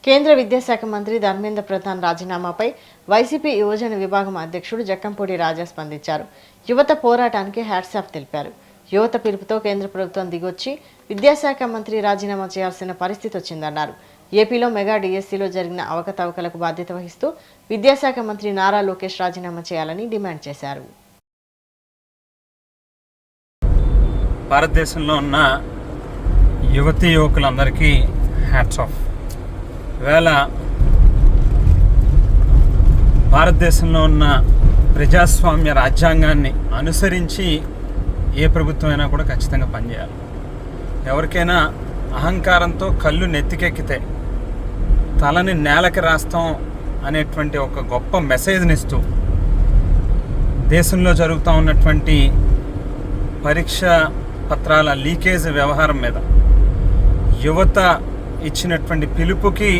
కేంద్ర విద్యాశాఖ మంత్రి ధర్మేంద్ర ప్రధాన్ రాజీనామాపై వైసీపీ యువజన విభాగం అధ్యక్షుడు జక్కంపూడి రాజా స్పందించారు. యువత పోరాటానికి హ్యాట్సాఫ్ తెలిపారు. యువత పిలుపుతో కేంద్ర ప్రభుత్వం దిగొచ్చి విద్యాశాఖ మంత్రి రాజీనామా చేయాల్సిన పరిస్థితి వచ్చిందన్నారు. ఏపీలో మెగా డిఎస్సీలో జరిగిన అవకతవకలకు బాధ్యత వహిస్తూ విద్యాశాఖ మంత్రి నారా లోకేష్ రాజీనామా చేయాలని డిమాండ్ చేశారు. భారతదేశంలో ఉన్న యువతీ యువకులందరికీ హ్యాట్స్ ఆఫ్. ఈవేళ భారతదేశంలో ఉన్న ప్రజాస్వామ్య రాజ్యాంగాన్ని అనుసరించి ఏ ప్రభుత్వం అయినా కూడా ఖచ్చితంగా పనిచేయాలి. ఎవరికైనా అహంకారంతో కళ్ళు నెత్తికెక్కితే తలని నేలకి రాస్తాం అనేటువంటి ఒక గొప్ప మెసేజ్ని ఇస్తూ దేశంలో జరుగుతూ ఉన్నటువంటి పరీక్ష పత్రాల లీకేజ్ వ్యవహారం మీద యువత ఇచ్చినటువంటి పిలుపుకి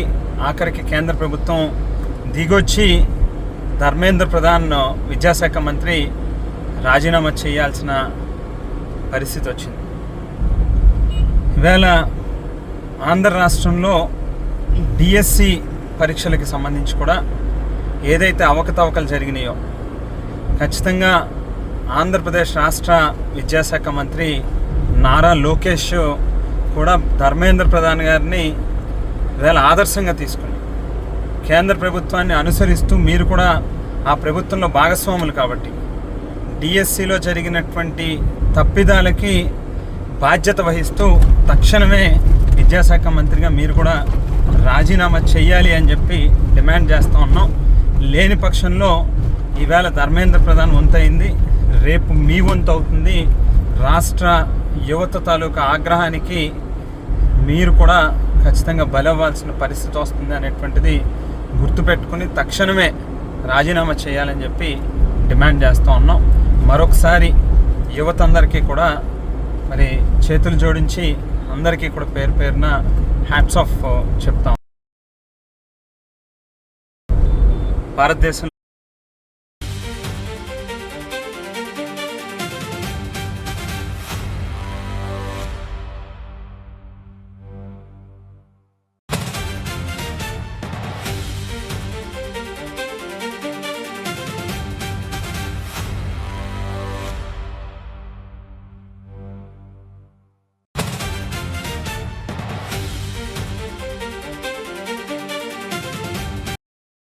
ఆఖరికి కేంద్ర ప్రభుత్వం దిగొచ్చి ధర్మేంద్ర ప్రధాన్ విద్యాశాఖ మంత్రి రాజీనామా చేయాల్సిన పరిస్థితి వచ్చింది. ఈవేళ ఆంధ్ర రాష్ట్రంలో డిఎస్సి పరీక్షలకి సంబంధించి కూడా ఏదైతే అవకతవకలు జరిగినాయో ఖచ్చితంగా ఆంధ్రప్రదేశ్ రాష్ట్ర విద్యాశాఖ మంత్రి నారా లోకేష్ కూడా ధర్మేంద్ర ప్రధాన్ గారిని ఈవేళ ఆదర్శంగా తీసుకుని కేంద్ర ప్రభుత్వాన్ని అనుసరిస్తూ మీరు కూడా ఆ ప్రభుత్వంలో భాగస్వాములు కాబట్టి డిఎస్సిలో జరిగినటువంటి తప్పిదాలకి బాధ్యత వహిస్తూ తక్షణమే విద్యాశాఖ మంత్రిగా మీరు కూడా రాజీనామా చేయాలి అని చెప్పి డిమాండ్ చేస్తూ ఉన్నాం. లేని పక్షంలో ఈవేళ ధర్మేంద్ర ప్రధాన్ వంతయింది, రేపు మీ వంతు అవుతుంది. రాష్ట్ర యువత తాలూకా ఆగ్రహానికి మీరు కూడా ఖచ్చితంగా బలవ్వాల్సిన పరిస్థితి వస్తుంది అనేటువంటిది గుర్తుపెట్టుకుని తక్షణమే రాజీనామా చేయాలని చెప్పి డిమాండ్ చేస్తూ ఉన్నాం. మరొకసారి యువత అందరికీ కూడా మరి చేతులు జోడించి అందరికీ కూడా పేరు పేరున హ్యాట్స్ ఆఫ్ చెప్తాం. భారతదేశం